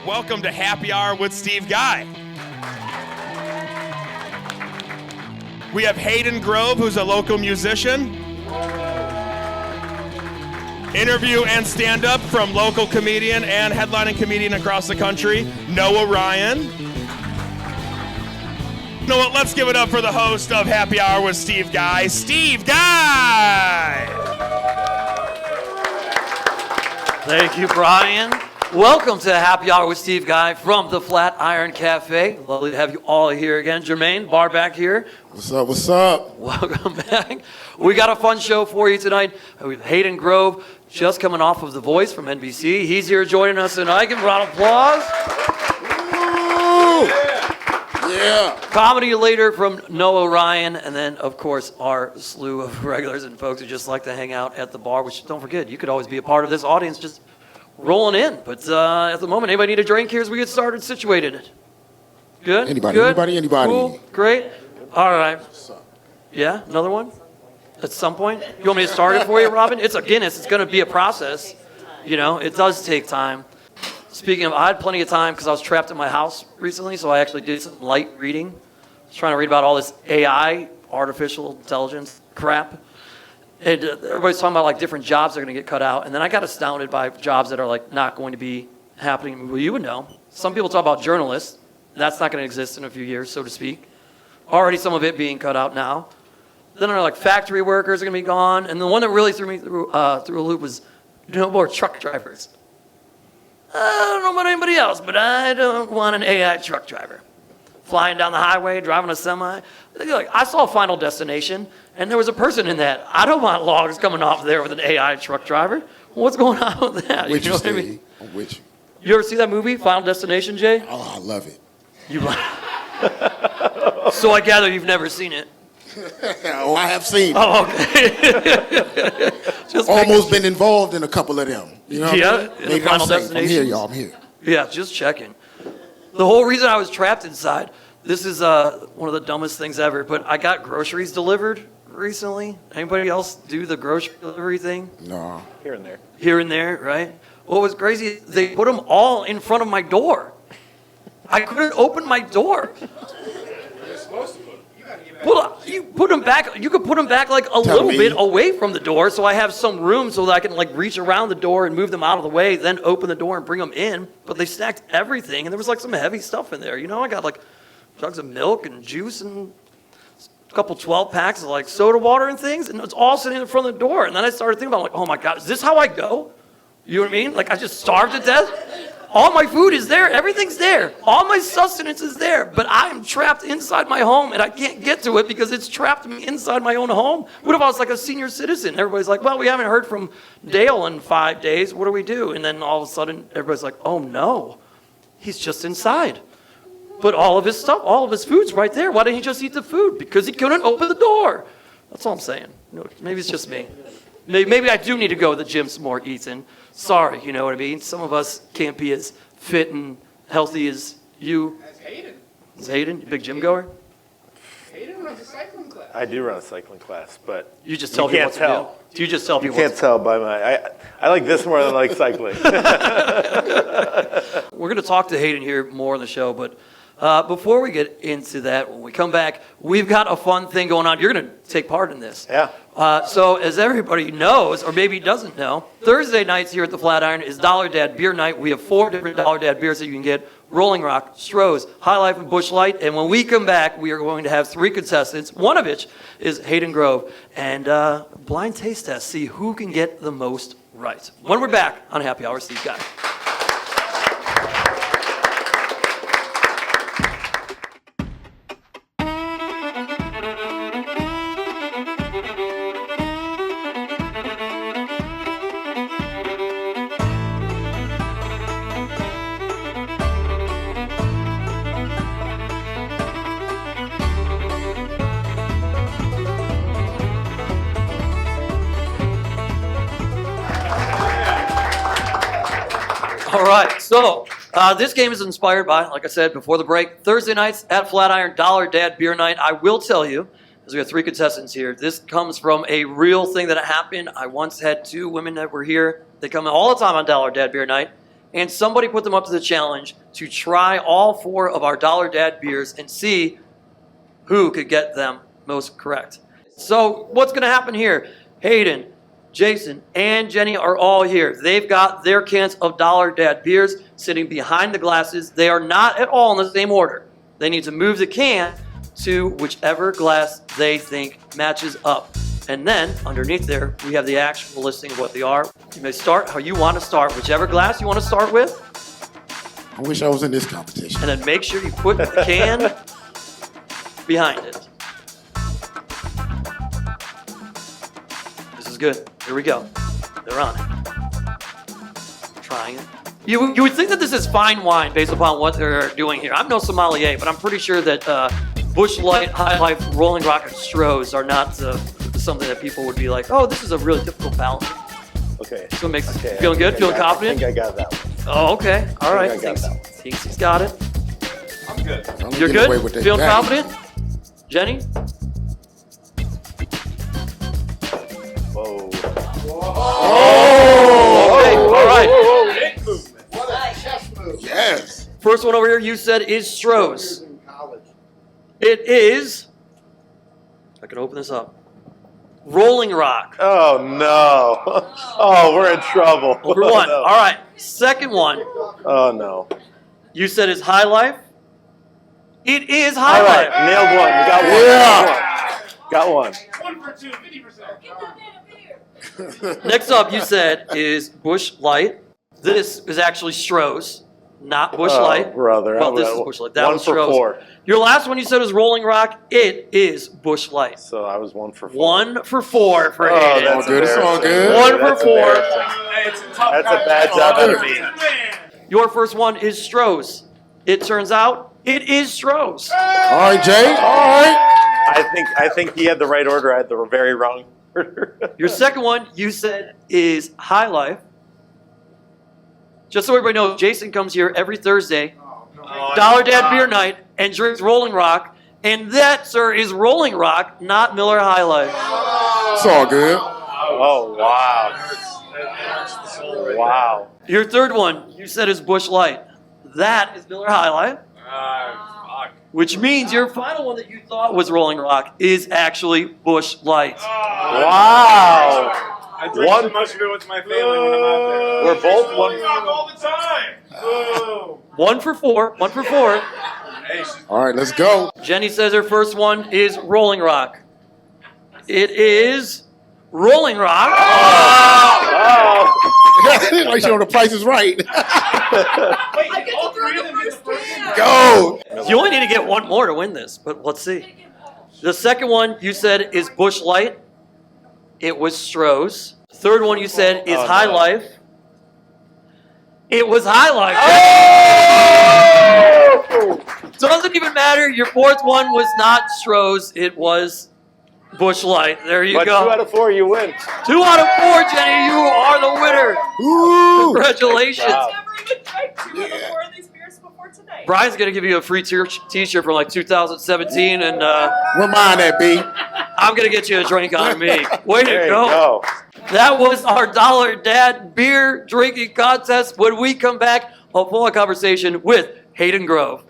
Welcome to Happy Hour with Steve Guy. We have Hayden Grove, who's a local musician. Interview and stand-up from local comedian and headlining comedian across the country, Noah Ryan. You know what? Let's give it up for the host of Happy Hour with Steve Guy, Steve Guy! Thank you, Brian. Welcome to Happy Hour with Steve Guy from the Flatiron Cafe. Lovely to have you all here again. Jermaine, bar back here. What's up, what's up? Welcome back. We got a fun show for you tonight. We have Hayden Grove, just coming off of The Voice from NBC. He's here joining us tonight. Give him a round of applause. Yeah. Comedy later from Noah Ryan, and then, of course, our slew of regulars and folks who just like to hang out at the bar, which, don't forget, you could always be a part of this audience just rolling in. But at the moment, anybody need a drink here as we get started situated? Good? Anybody, Good? anybody. Cool? Great? All right. Yeah? Another one? At some point? You want me to start it for you, Robin? It's a Guinness. It's going to be a process. You know, it does take time. Speaking of, I had plenty of time because I was trapped in my house recently, so I actually did some light reading. I was trying to read about all this AI, artificial intelligence crap. And everybody's talking about like different jobs that are going to get cut out. And then I got astounded by jobs that are like not going to be happening. Well, you would know. Some people talk about journalists. That's not going to exist in a few years, so to speak. Already some of it being cut out now. Then there are like factory workers are going to be gone. And the one that really threw me through a loop was no more truck drivers. I don't know about anybody else, but I don't want an AI truck driver. Flying down the highway, driving a semi. Like, I saw Final Destination, and there was a person in that. I don't want logs coming off there with an AI truck driver. What's going on with that? With you know you, what I mean? Steve. I'm with you. You ever see that movie, Final Destination, Jay? Oh, I love it. You So I gather you've never seen it. Oh, I have seen it. Oh, okay. Just Almost been involved in a couple of them. You know what I mean? in the Maybe Final I'm safe. I'm Destination. here, y'all. I'm here. Yeah, just checking. The whole reason I was trapped inside, this is one of the dumbest things ever, but I got groceries delivered recently. Anybody else do the grocery delivery thing? No. Here and there. Here and there, right? What was crazy, they put them all in front of my door. I couldn't open my door. You're supposed to put them. You gotta get back. Well, you put them back. You could put them back like a little bit away from the door, so I have some room so that I can like reach around the door and move them out of the way, then open the door and bring them in. But they stacked everything, and there was like some heavy stuff in there. You know, I got like jugs of milk and juice and a couple 12 packs of like soda water and things, and it's all sitting in front of the door. And then I started thinking about like, oh my God, is this how I go? You know what I mean? Like I just starved to death. All my food is there. Everything's there. All my sustenance is there. But I am trapped inside my home, and I can't get to it because it's trapped me inside my own home. What if I was like a senior citizen? Everybody's like, well, we haven't heard from Dale in 5 days. What do we do? And then all of a sudden, everybody's like, oh, no. He's just inside. But all of his stuff, all of his food's right there. Why didn't he just eat the food? Because he couldn't open the door. That's all I'm saying. No, maybe it's just me. Maybe I do need to go to the gym some more, Ethan. Sorry, you know what I mean? Some of us can't be as fit and healthy as you. That's Hayden. Is Hayden a big gym goer? Hayden runs a cycling class. I do run a cycling class, but You just tell people what to do. Do you just tell you people can't tell by my. I like this more than I like cycling. We're going to talk to Hayden here more on the show, but before we get into that, when we come back, we've got a fun thing going on. You're going to take part in this. Yeah. So as everybody knows, or maybe doesn't know, Thursday nights here at the Flatiron is Dollar Dad Beer Night. We have 4 different Dollar Dad beers that you can get: Rolling Rock, Stroh's, High Life, and Busch Light. And when we come back, we are going to have 3 contestants, one of which is Hayden Grove, and blind taste test, see who can get the most right. When we're back on Happy Hour, Steve Guy. All right, so this game is inspired by, like I said before the break, Thursday nights at Flatiron, Dollar Dad Beer Night. I will tell you, because we have 3 contestants here, this comes from a real thing that happened. I once had 2 women that were here. They come all the time on Dollar Dad Beer Night, and somebody put them up to the challenge to try all 4 of our Dollar Dad beers and see who could get them most correct. So what's going to happen here? Hayden, Jason, and Jenny are all here. They've got their cans of Dollar Dad beers sitting behind the glasses. They are not at all in the same order. They need to move the can to whichever glass they think matches up. And then, underneath there, we have the actual listing of what they are. You may start how you want to start, whichever glass you want to start with. I wish I was in this competition. And then make sure you put the can behind it. This is good. Here we go. They're on it. Trying it. You would think that this is fine wine based upon what they're doing here. I'm no sommelier, but I'm pretty sure that Busch Light, High Life, Rolling Rock, and Stroh's are not something that people would be like, oh, this is a really difficult palate. Okay. So it makes feeling good, feeling confident. I think I got that one. Oh, okay. All right. I got that one. Thinks he's got it. I'm good. Only You're get away good? with that Feeling bag. confident? Jenny? Whoa. Okay. All right. Big movement. What a chess move. Yes. First one over here you said is Stroh's. It is, I can open this up, Rolling Rock. Oh, no. Oh, we're in trouble. Number Oh, one. no. All right. Second one, Oh, no. you said is High Life. It is High All right. Life. Nailed one. We got one. Yeah. Got one. 1 for 2, 50%. Next up you said is Busch Light. This is actually Stroh's, not Busch Oh, Light. brother. Well, this is Busch Light. That One was for Stroh's. 4. Your last one you said was Rolling Rock. It is Busch Light. So I was 1 for 4. 1 for 4 for Oh, Hayden. that's good, it's all embarrassing. good. 1 for That's 4. embarrassing. Hey, it's a tough That's a bad job out of me. Man. Your first one is Stroh's. It turns out it is Stroh's. All right, Jay. All right. I think he had the right order. I had the very wrong order. Your second one you said is High Life. Just so everybody knows, Jason comes here every Thursday, Dollar Dad Beer Night, and drinks Rolling Rock. And that, sir, is Rolling Rock, not Miller High Life. It's all good. Oh, wow. Wow. Your third one you said is Busch Light. That is Miller High Life. Fuck. Which means your final one that you thought was Rolling Rock is actually Busch Light. Wow. I drink One- so much of it with my family when I'm out there. We're both one. Rock all the time. Boom. 1 for 4. 1 for 4. Hey, she's All right, let's go. Jenny says her first one is Rolling Rock. It is Rolling Rock. Oh. Like you know, the price is right. wait, all 3 of them get the first one? Go. You only need to get one more to win this, but let's see. The second one you said is Busch Light. It was Stroh's. Third one you said is Oh, High no. Life. It was High Life. Oh. Doesn't even matter. Your fourth one was not Stroh's. It was Busch Light. There you But go. 2 out of 4, you win. 2 out of 4, Jenny. You are the winner. Ooh. Congratulations. Wow. Never even drank 2 of the 4 of these beers before today. Brian's going to give you a free t-shirt from like 2017, and Where mine at, B? I'm going to get you a drink out of me. Way There to you go. go. That was our Dollar Dad beer drinking contest. When we come back, a full conversation with Hayden Grove.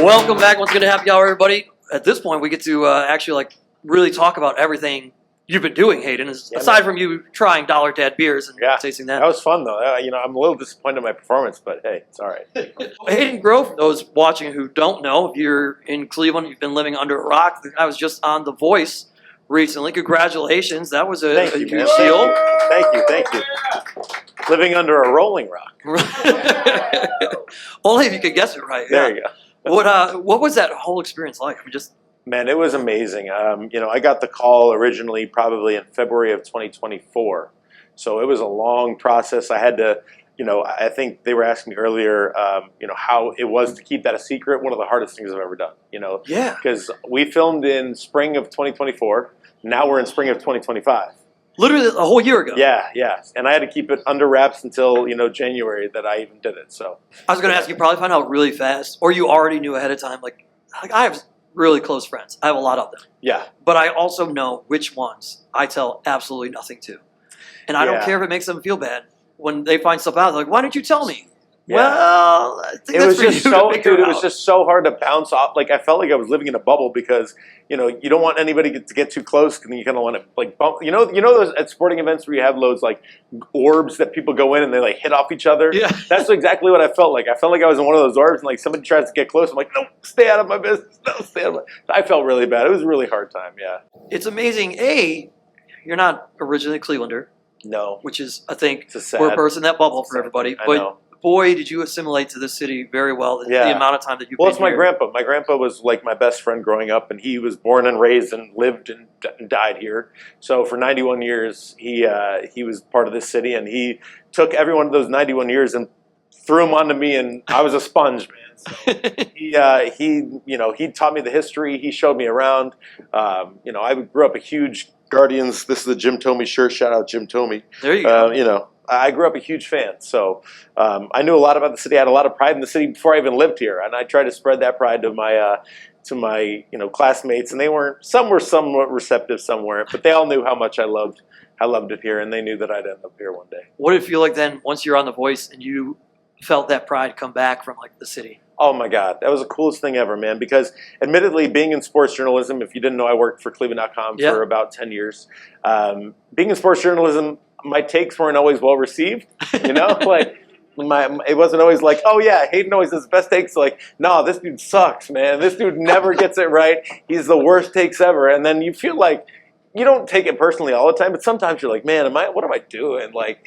Welcome back. Once again to Happy Hour, everybody. At this point, we get to actually really talk about everything you've been doing, Hayden, aside from you trying Dollar Dad beers and Yeah. tasting That that. was fun, though. I'm a little disappointed in my performance, but hey, it's all right. Hayden Grove, those watching who don't know, if you're in Cleveland, you've been living under a rock. I was just on The Voice recently. Congratulations. That was a Thank you, huge man. deal. Thank you. Living under a rolling rock. Only if you could guess it right. There Yeah. you go. What was that whole experience like? Man, it was amazing. I got the call originally probably in February of 2024. So it was a long process. I had to, I think they were asking me earlier, how it was to keep that a secret. One of the hardest things I've ever done, Yeah. because we filmed in spring of 2024. Now we're in spring of 2025. Literally a whole year ago. Yeah. And I had to keep it under wraps until, January that I even did it. So I was going to ask you, probably found out really fast, or you already knew ahead of time. Like I have really close friends. I have a lot of them. Yeah. But I also know which ones I tell absolutely nothing to. And I don't Yeah. care if it makes them feel bad. When they find stuff out, they're like, why didn't you tell me? Yeah. Well, I think It that's was for just you to so, figure dude. It was out. just so hard to bounce off. Like I felt like I was living in a bubble because you don't want anybody to get too close, and you kind of want to like bump. You know those at sporting events where you have those like orbs that people go in and they like hit off each other. Yeah. That's exactly what I felt like. I felt like I was in one of those orbs, and like somebody tries to get close. I'm like, no, stay out of my business. No, stay out of my. I felt really bad. It was a really hard time. Yeah. It's amazing. You're not originally a Clevelander, No. which is, I think, It's a sad. we're bursting that bubble for everybody. I But know. boy, did you assimilate to this city very well. The Yeah. amount of time that you've Well, been it's my here. grandpa. My grandpa was like my best friend growing up, and he was born and raised and lived and died here. So for 91 years, he was part of this city, and he took every one of those 91 years and threw them onto me, and I was a sponge, man. So he taught me the history. He showed me around. I grew up a huge Guardians. This is the Jim Thome shirt. Shout out Jim Thome. There you go. I grew up a huge fan, so I knew a lot about the city. I had a lot of pride in the city before I even lived here, and I tried to spread that pride to my classmates. And some were somewhat receptive, some weren't, but they all knew how much I loved it here, and they knew that I'd end up here one day. What did it feel like then once you're on The Voice and you felt that pride come back from like the city? Oh my God, that was the coolest thing ever, man. Because admittedly, being in sports journalism, if you didn't know, I worked for Cleveland.com Yeah. for about 10 years. Being in sports journalism, my takes weren't always well received. Like it wasn't always like, oh yeah, Hayden always has the best takes. Like, no, this dude sucks, man. This dude never gets it right. He's the worst takes ever. And then you feel like you don't take it personally all the time, but sometimes you're like, man, what am I doing? Like,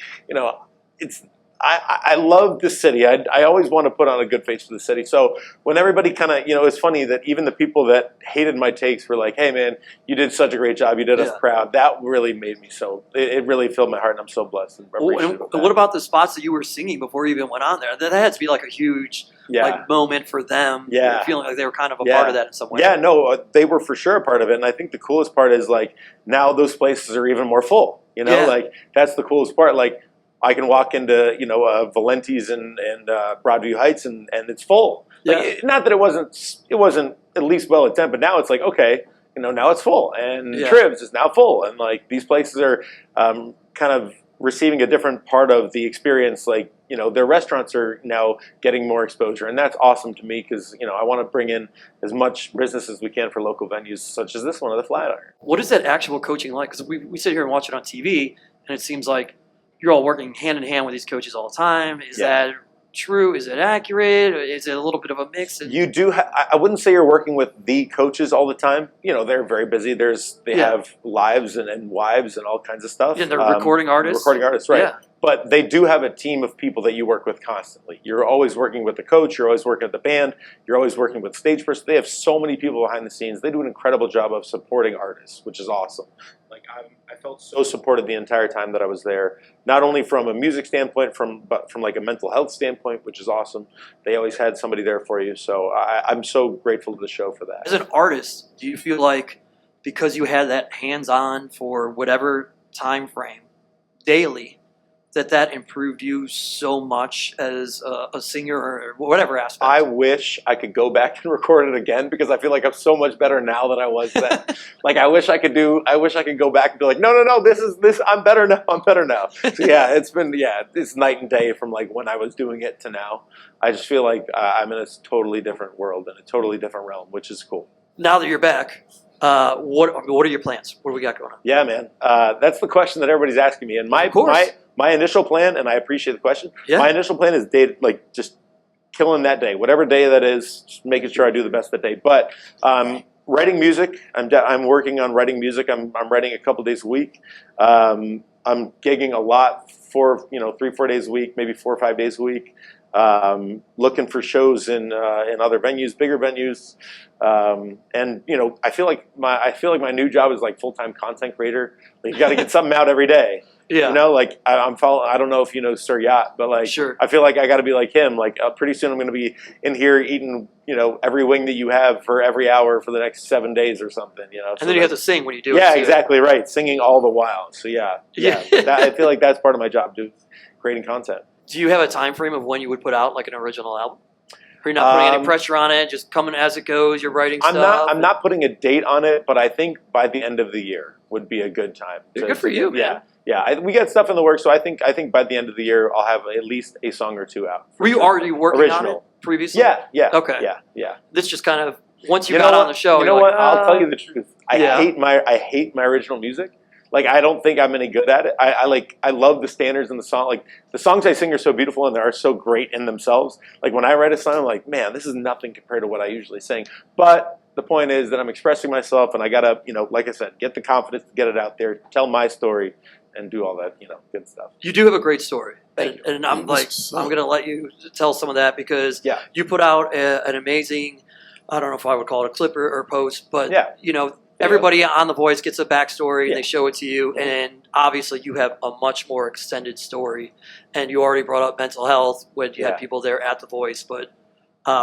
it's. I love this city. I always want to put on a good face for the city. So when everybody kind of, it's funny that even the people that hated my takes were like, hey, man, you did such a great job. You did us proud. That really made me it really filled my heart, and I'm so blessed and appreciative of that. What about the spots that you were singing before you even went on there? That had to be like a huge moment for them. Yeah. Feeling like they were kind of a part of that in some way. Yeah, no, they were for sure a part of it. And I think the coolest part is like now those places are even more full. Like that's the coolest part. Like, I can walk into Valenti's and Broadview Heights and it's full. Like, not that it wasn't at least well attended, but now it's like, okay, now it's full, and Tribs is now full, and like these places are kind of receiving a different part of the experience. Like their restaurants are now getting more exposure, and that's awesome to me because I want to bring in as much business as we can for local venues such as this one of the Flatiron. What is that actual coaching like? Because we sit here and watch it on TV, and it seems like you're all working hand in hand with these coaches all the time. Is that true? Is it accurate? Is it a little bit of a mix? You do. I wouldn't say you're working with the coaches all the time. They're very busy. They have lives and wives and all kinds of stuff. Yeah, they're recording artists. Recording artists, right? Yeah. But they do have a team of people that you work with constantly. You're always working with the coach. You're always working with the band. You're always working with the stage person. They have so many people behind the scenes. They do an incredible job of supporting artists, which is awesome. Like I felt so supported the entire time that I was there. Not only from a music standpoint, but from like a mental health standpoint, which is awesome. They always had somebody there for you. So I'm so grateful to the show for that. As an artist, do you feel like because you had that hands-on for whatever time frame daily, that improved you so much as a singer or whatever aspect? I wish I could go back and record it again because I feel like I'm so much better now than I was then. Like I wish I could go back and be like, no, this I'm better now. So yeah, it's night and day from like when I was doing it to now. I just feel like I'm in a totally different world and a totally different realm, which is cool. Now that you're back, what are your plans? What do we got going on? Yeah, man. That's the question that everybody's asking me. And my initial plan, and I appreciate the question, my initial plan is just killing that day. Whatever day that is, just making sure I do the best that day. But writing music, I'm working on writing music. I'm writing a couple days a week. I'm gigging a lot for 3-4 days a week, maybe 4 or 5 days a week. Looking for shows in other venues, bigger venues, and I feel like my new job is like full-time content creator. Like, you got to get something out every day. Yeah. Like I'm following. I don't know if you know Sir Yacht, but like, sure. I feel like I got to be like him. Like pretty soon I'm going to be in here eating every wing that you have for every hour for the next 7 days or something. And then you have to sing when you do it. Yeah, exactly right. Singing all the while. So yeah. I feel like that's part of my job, dude. Creating content. Do you have a time frame of when you would put out like an original album? Are you not putting any pressure on it? Just coming as it goes. You're writing stuff. I'm not putting a date on it, but I think by the end of the year would be a good time. Good for you, man. Yeah. We got stuff in the works, so I think by the end of the year I'll have at least a song or two out. Were you already working on it previously? Yeah. Okay. Yeah. This just kind of once you got on the show. You know what? I'll tell you the truth. I Yeah. hate my original music. Like, I don't think I'm any good at it. I love the standards in the song. Like, the songs I sing are so beautiful and they are so great in themselves. Like, when I write a song, I'm like, man, this is nothing compared to what I usually sing. But the point is that I'm expressing myself, and I gotta, like I said, get the confidence to get it out there, tell my story, and do all that, good stuff. You do have a great story. Thank you. And I'm going to let you tell some of that because Yeah. you put out an amazing, I don't know if I would call it a clip or post, but, everybody on The Voice gets a backstory and they show it to you. Yeah. And obviously you have a much more extended story. And you already brought up mental health when you had people there at The Voice. But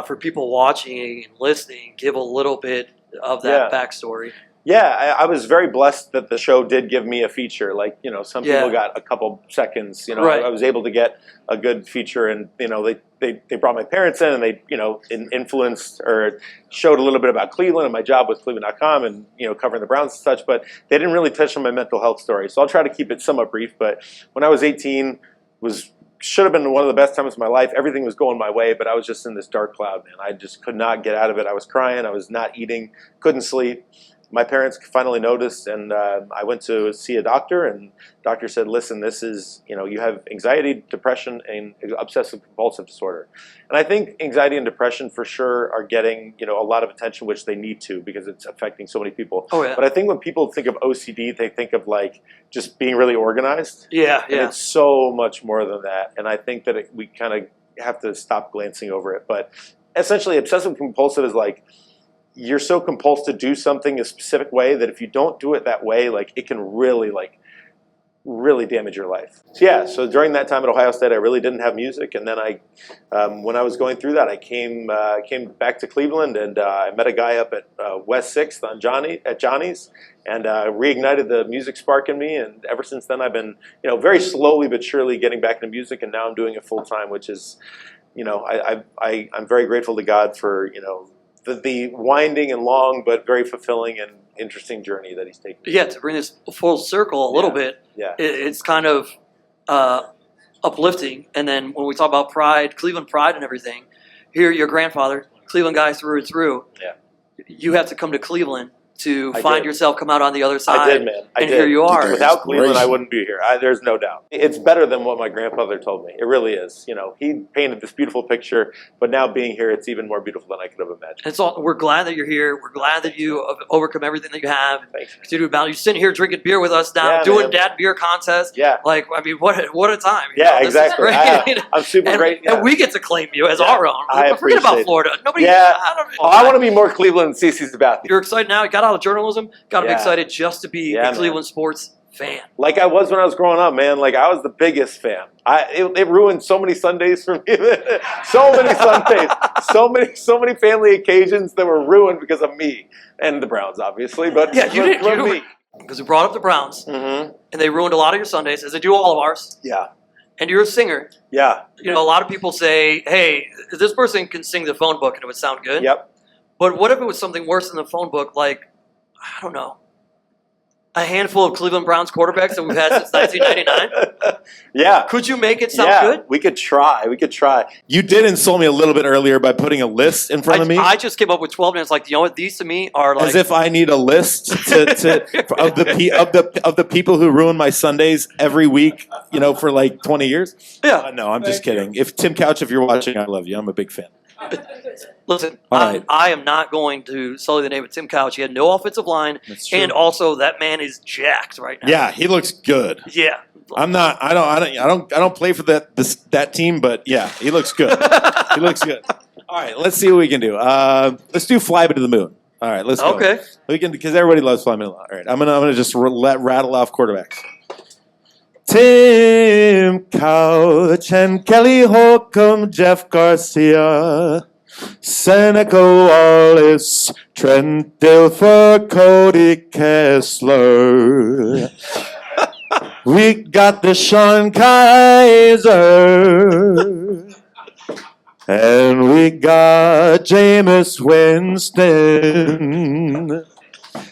for people watching and listening, give a little bit of that backstory. Yeah, I was very blessed that the show did give me a feature. Like, some people got a couple seconds. Right. I was able to get a good feature, and they brought my parents in, and they influenced or showed a little bit about Cleveland and my job with Cleveland.com, and covering the Browns and such. But they didn't really touch on my mental health story. So I'll try to keep it somewhat brief. But when I was 18, should have been one of the best times of my life. Everything was going my way, but I was just in this dark cloud, man. I just could not get out of it. I was crying. I was not eating. Couldn't sleep. My parents finally noticed, and I went to see a doctor, and the doctor said, listen, this is, you have anxiety, depression, and obsessive compulsive disorder. And I think anxiety and depression for sure are getting, a lot of attention, which they need to, because it's affecting so many people. Oh, yeah. But I think when people think of OCD, they think of like just being really organized. Yeah. And it's so much more than that. And I think that we kind of have to stop glancing over it. But essentially, obsessive compulsive is like, you're so compulsed to do something a specific way that if you don't do it that way, like it can really damage your life. So during that time at Ohio State, I really didn't have music, and then when I was going through that, I came back to Cleveland, and I met a guy up at West 6th at Johnny's, and reignited the music spark in me, and ever since then I've been very slowly but surely getting back into music, and now I'm doing it full time, which is I'm very grateful to God for the winding and long but very fulfilling and interesting journey that he's taken. Yeah, to bring this full circle a little bit, it's kind of uplifting. And then when we talk about pride, Cleveland pride and everything, here your grandfather, Cleveland guy through and through, you have to come to Cleveland to find yourself come out on the other side. I did, man. And here you are. Without Cleveland, I wouldn't be here. There's no doubt. It's better than what my grandfather told me. It really is. He painted this beautiful picture, but now being here, it's even more beautiful than I could have imagined. And so we're glad that you're here. We're glad that you have overcome everything that you have. Thanks. Continue to battle. You're sitting here drinking beer with us now, doing dad beer contest. Yeah. Like, I mean, what a time. Yeah, This is exactly. great. I'm super great. And we get to claim you as our own. I Forget about appreciate Florida. Nobody. Yeah. I I want to be more Cleveland than CeCe's about. You're excited now. You got out of journalism. Got to be Yeah. excited just to be a Cleveland sports fan. Like I was when I was growing up, man. Like I was the biggest fan. It ruined so many Sundays for me. So many Sundays. So many family occasions that were ruined because of me and the Browns, obviously. But Yeah, you didn't. me. Because we brought up the Browns, Mm-hmm. and they ruined a lot of your Sundays, as they do all of ours. Yeah. And you're a singer. Yeah. A lot of people say, hey, this person can sing the phone book and it would sound good. Yep. But what if it was something worse than the phone book, like, I don't know, a handful of Cleveland Browns quarterbacks that we've had since 1999? Yeah. Could you make it sound good? We could try. You did insult me a little bit earlier by putting a list in front of me. I just came up with 12 names. Like, you know what? These to me are like. As if I need a list of the people who ruin my Sundays every week, for like 20 years. Yeah. No, I'm just kidding. If Tim Couch, if you're watching, I love you. I'm a big fan. Listen, All right. I am not going to sully the name of Tim Couch. He had no offensive line, That's true. and also that man is jacked right now. Yeah, he looks good. Yeah. I'm not. I don't play for that team, but yeah, he looks good. He looks good. All right, let's see what we can do. Let's do Fly Me to the Moon. All right, let's go. Okay. We can, because everybody loves Fly Me to the Moon. All right, I'm gonna just rattle off quarterbacks. Tim Couch and Kelly Holcomb, Jeff Garcia, Seneca Wallace, Trent Dilfer, Cody Kessler. We got the Sean Kaiser. And we got Jameis Winston.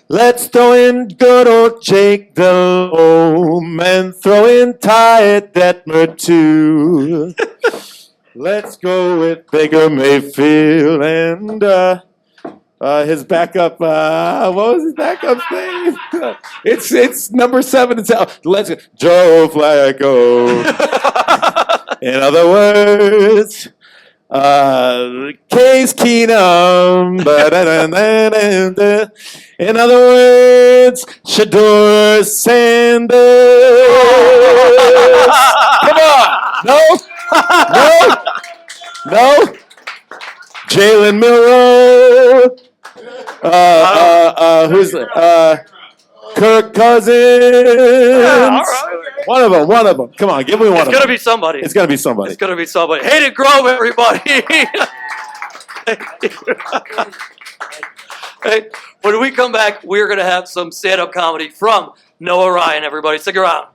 Let's throw in good old Jake Delhomme and throw in Ty Detmer too. Let's go with Baker Mayfield and his backup. What was his backup's name? It's number 7. Let's go. Joe Flacco. In other words, Case Keenum. In other words, Shador Sanders. Come on. No. Jalen Milroe. Who's Kirk Cousins? Yeah, all right. One of them. Come on, give me one of them. It's gonna be somebody. It's gonna be somebody. It's gonna be somebody. Hayden Grove, everybody. Hey, when we come back, we're gonna have some stand-up comedy from Noah Ryan. Everybody, stick around.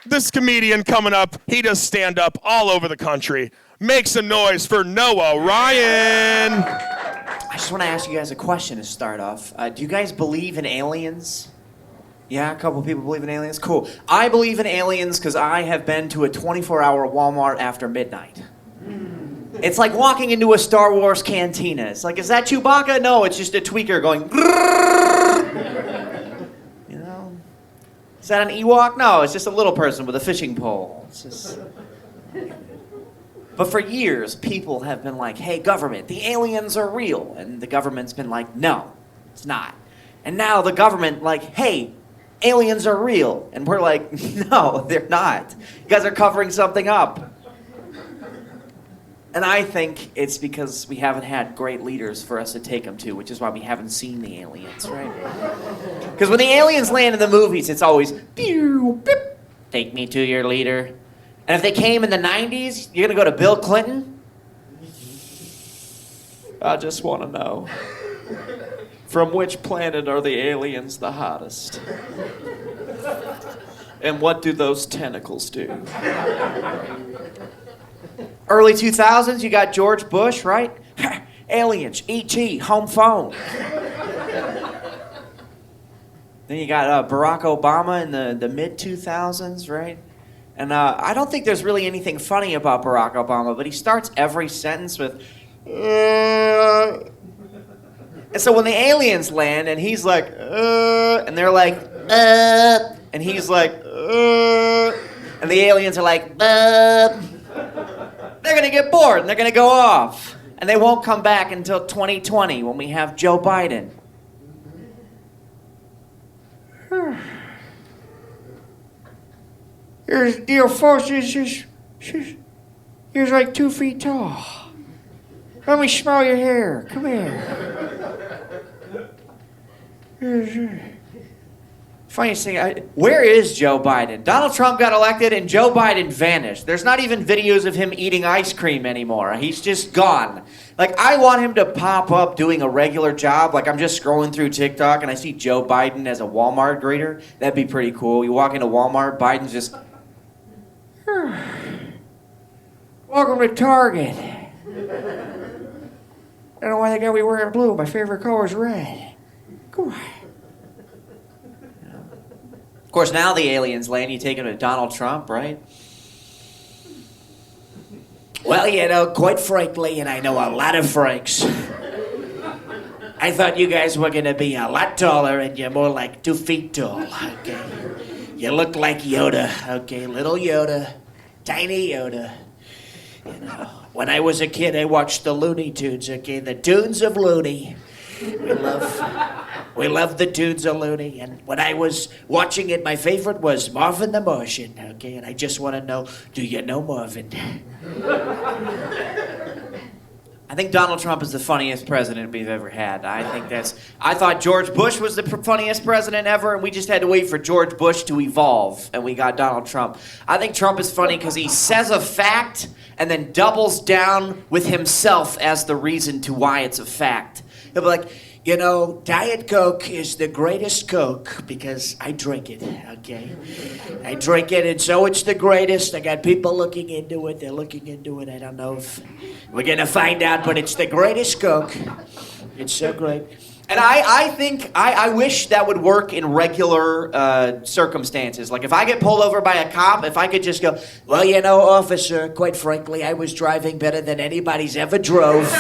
This comedian coming up, he does stand up all over the country. Make some noise for Noah Ryan. I just want to ask you guys a question to start off. Do you guys believe in aliens? Yeah, a couple people believe in aliens? Cool. I believe in aliens because I have been to a 24-hour Walmart after midnight. It's like walking into a Star Wars cantina. It's like, is that Chewbacca? No, it's just a tweaker going... You know? Is that an Ewok? No, it's just a little person with a fishing pole. It's just... But for years, people have been like, hey, government, the aliens are real. And the government's been like, no, it's not. And now the government, like, hey, aliens are real. And we're like, no, they're not. You guys are covering something up. And I think it's because we haven't had great leaders for us to take them to, which is why we haven't seen the aliens, right? Because when the aliens land in the movies, it's always, pew, beep, take me to your leader. And if they came in the 90s, you're going to go to Bill Clinton? I just want to know, from which planet are the aliens the hottest? And what do those tentacles do? Early 2000s, you got George Bush, right? Aliens, E.T., home phone. Then you got Barack Obama in the mid-2000s, right? And I don't think there's really anything funny about Barack Obama, but he starts every sentence with, And so when the aliens land, and he's like, and they're like, and he's like, and the aliens are like, they're going to get bored, and they're going to go off. And they won't come back until 2020 when we have Joe Biden. Here's dear folks, she's like 2 feet tall. Let me smell your hair. Come here. Funniest thing, where is Joe Biden? Donald Trump got elected and Joe Biden vanished. There's not even videos of him eating ice cream anymore. He's just gone. Like, I want him to pop up doing a regular job. Like, I'm just scrolling through TikTok and I see Joe Biden as a Walmart greeter. That'd be pretty cool. You walk into Walmart, Biden's just... Welcome to Target. I don't know why they got me wearing blue. My favorite color is red. Come on. Of course, now the aliens land. You take them to Donald Trump, right? Well, you know, quite frankly, and I know a lot of Franks, I thought you guys were going to be a lot taller and you're more like 2 feet tall, okay? You look like Yoda, okay? Little Yoda, tiny Yoda. You know, when I was a kid, I watched the Looney Tunes, okay? The Tunes of Looney. We love We love the tunes of Looney. And when I was watching it, my favorite was Marvin the Martian. Okay, and I just want to know, do you know Marvin? I think Donald Trump is the funniest president we've ever had. I thought George Bush was the funniest president ever, and we just had to wait for George Bush to evolve, and we got Donald Trump. I think Trump is funny because he says a fact and then doubles down with himself as the reason to why it's a fact. He'll be like, you know, Diet Coke is the greatest Coke because I drink it, okay? I drink it, and so it's the greatest. I got people looking into it. They're looking into it. I don't know if we're going to find out, but it's the greatest Coke. It's so great. And I wish that would work in regular circumstances. Like if I get pulled over by a cop, if I could just go, well, you know, officer, quite frankly, I was driving better than anybody's ever drove.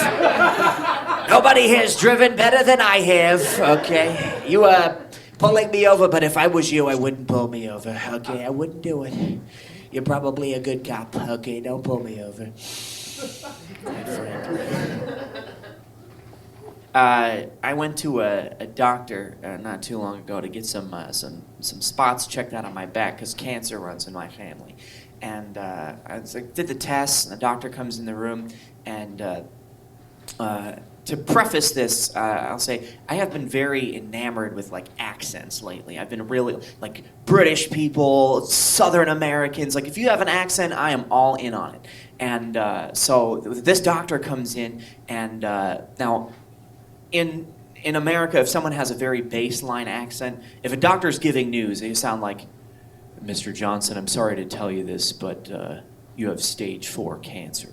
Nobody has driven better than I have, okay? You are pulling me over, but if I was you, I wouldn't pull me over, okay? I wouldn't do it. You're probably a good cop, okay? Don't pull me over. Quite frankly. I went to a doctor not too long ago to get some spots checked out on my back because cancer runs in my family. And I did the tests, and the doctor comes in the room, and to preface this, I'll say I have been very enamored with like accents lately. I've been really like British people, Southern Americans. Like if you have an accent, I am all in on it. And so this doctor comes in, and now in America, if someone has a very baseline accent, if a doctor's giving news, they sound like, Mr. Johnson, I'm sorry to tell you this, but you have stage 4 cancer.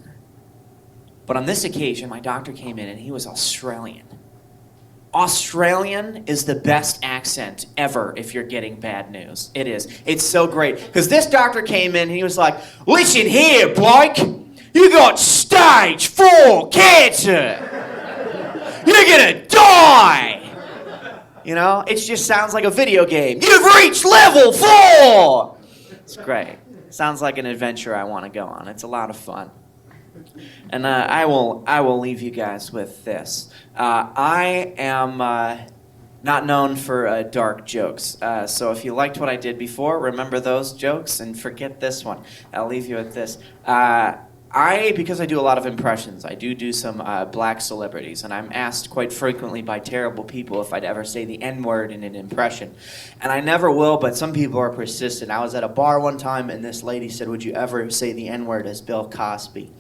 But on this occasion, my doctor came in and he was Australian. Australian is the best accent ever if you're getting bad news. It is. It's so great. Because this doctor came in and he was like, listen here, bloke. You got stage 4 cancer. You're gonna die. You know, it just sounds like a video game. You've reached level 4. It's great. Sounds like an adventure I want to go on. It's a lot of fun. And I will leave you guys with this. I am not known for dark jokes. So if you liked what I did before, remember those jokes and forget this one. I'll leave you with this. Because I do a lot of impressions, I do some black celebrities, and I'm asked quite frequently by terrible people if I'd ever say the N-word in an impression. And I never will, but some people are persistent. I was at a bar one time, and this lady said, would you ever say the N-word as Bill Cosby?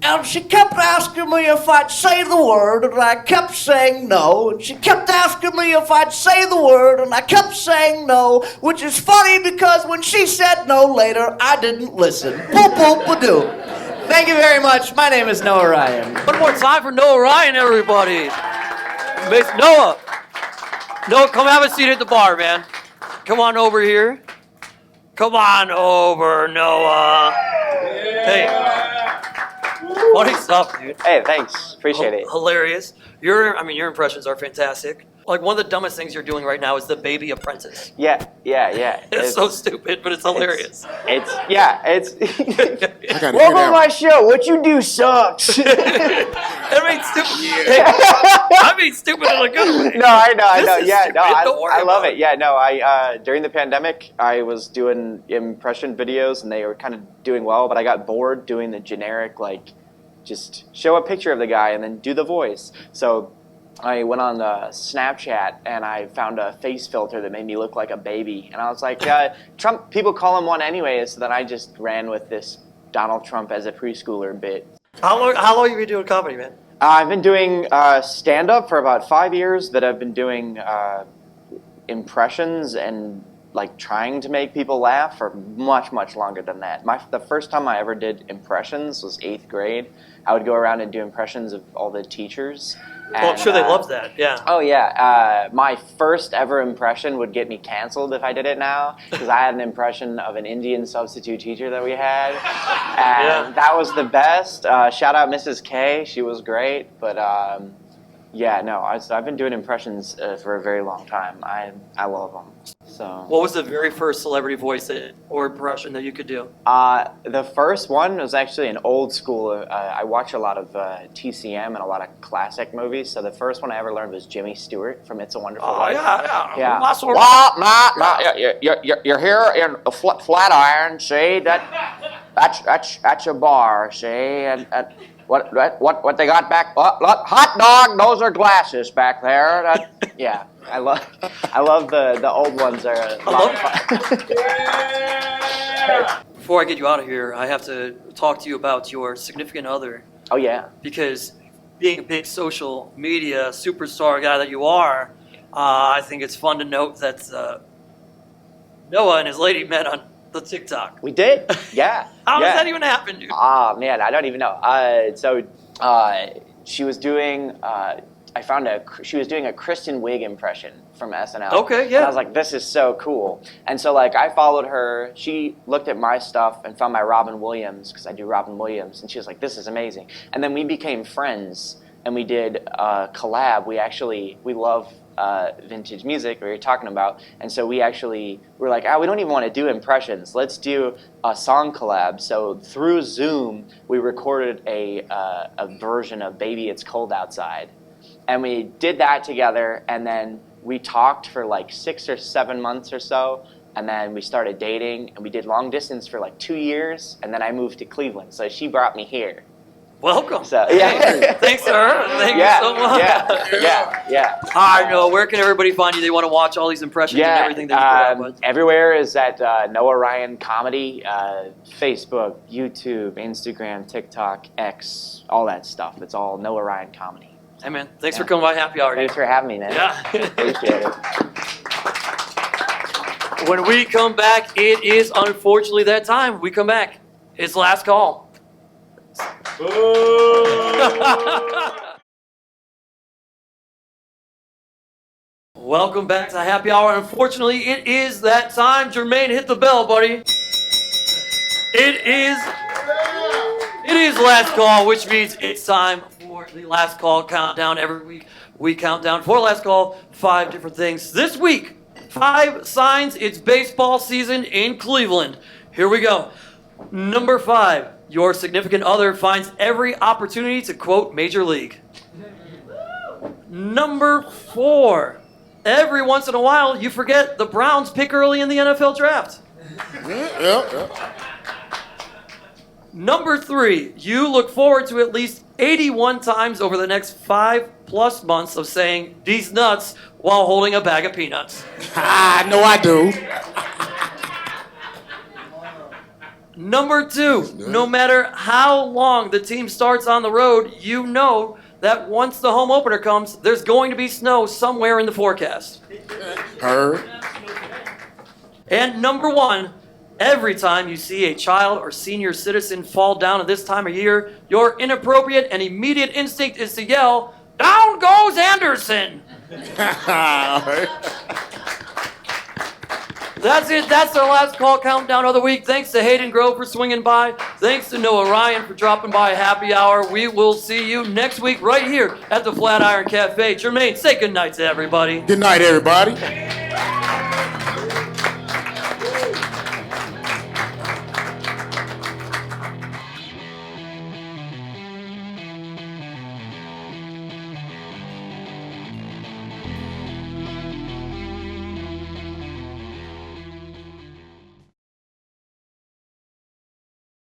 And she kept asking me if I'd say the word, and I kept saying no. And she kept asking me if I'd say the word, and I kept saying no, which is funny because when she said no later, I didn't listen. Boop, boop, ba-doo. Thank you very much. My name is Noah Ryan. One more time for Noah Ryan, everybody. Miss Noah. Noah, come have a seat at the bar, man. Come on over here. Come on over, Noah. Hey. Funny stuff, dude. Hey, thanks. Appreciate it. Hilarious. Your impressions are fantastic. Like, one of the dumbest things you're doing right now is the baby apprentice. Yeah. It's so stupid, but it's hilarious. It's Welcome welcome to my show. What you do sucks. I mean stupid in a good way. No, I know. This is Yeah, stupid. no, Don't worry I love about it. Yeah, no, I during the pandemic, I was doing impression videos, and they were kind of doing well, but I got bored doing the generic, like, just show a picture of the guy and then do the voice. So I went on Snapchat and I found a face filter that made me look like a baby. And I was like, Trump, people call him one anyway. So then I just ran with this Donald Trump as a preschooler bit. How long have you been doing comedy, man? I've been doing stand-up for about 5 years, but I've been doing impressions and like trying to make people laugh for much, much longer than that. The first time I ever did impressions was 8th grade. I would go around and do impressions of all the teachers. And, I'm sure they loved that, yeah. Oh, yeah. My first ever impression would get me canceled if I did it now, because I had an impression of an Indian substitute teacher that we had. And that was the best. Shout out Mrs. K. She was great. But, yeah, no, I've been doing impressions for a very long time. I love them. So. So. What was the very first celebrity voice or impression that you could do? The first one was actually an old school. I watch a lot of TCM and a lot of classic movies. So the first one I ever learned was Jimmy Stewart from It's a Wonderful Life. Yeah. That's all Well, you're here in a Flatiron, see? That's a bar, see? And what they got back? Hot dog. Those are glasses back there. Yeah. I love the old ones are a lot of fun. Before I get you out of here, I have to talk to you about your significant other. Oh yeah. Because being a big social media superstar guy that you are, I think it's fun to note that Noah and his lady met on the TikTok. We did. Yeah. How does that even happen, dude? Oh man, I don't even know. She was doing. She was doing a Kristen Wiig impression from SNL. Okay, yeah. And I was like, this is so cool. And so like I followed her. She looked at my stuff and found my Robin Williams, because I do Robin Williams, and she was like, this is amazing. And then we became friends, and we did a collab. We love vintage music, we were talking about, and so we were like, we don't even want to do impressions. Let's do a song collab. So through Zoom, we recorded a version of "Baby It's Cold Outside." And we did that together, and then we talked for like 6 or 7 months or so, and then we started dating, and we did long distance for like 2 years, and then I moved to Cleveland, so she brought me here. Welcome. So yeah. Thanks, sir. Thank you so much. Yeah. All right, Noah, where can everybody find you? They want to watch all these impressions and everything that you put up with. Everywhere is at Noah Ryan Comedy, Facebook, YouTube, Instagram, TikTok, X, all that stuff. It's all Noah Ryan Comedy. Hey, man, thanks for coming by Happy Hour. Thanks for having me, man. Yeah. Appreciate it. When we come back, it is unfortunately that time. We come back. It's last call. Welcome back to Happy Hour. Unfortunately, it is that time. Jermaine, hit the bell, buddy. It is last call, which means it's time for the last call countdown. Every week we count down for last call 5 different things. This week, 5 signs it's baseball season in Cleveland. Here we go. Number 5, your significant other finds every opportunity to quote Major League. Number 4, every once in a while you forget the Browns pick early in the NFL draft. Yeah. Number 3, you look forward to at least 81 times over the next 5+ months of saying "these nuts" while holding a bag of peanuts. No, I do. Number 2, no matter how long the team starts on the road, you know that once the home opener comes, there's going to be snow somewhere in the forecast. Heard. And number 1, every time you see a child or senior citizen fall down at this time of year, your inappropriate and immediate instinct is to yell, "Down goes Anderson!" That's it. That's our last call countdown of the week. Thanks to Hayden Grove for swinging by. Thanks to Noah Ryan for dropping by Happy Hour. We will see you next week right here at the Flatiron Cafe. Jermaine, say good night to everybody. Good night, everybody.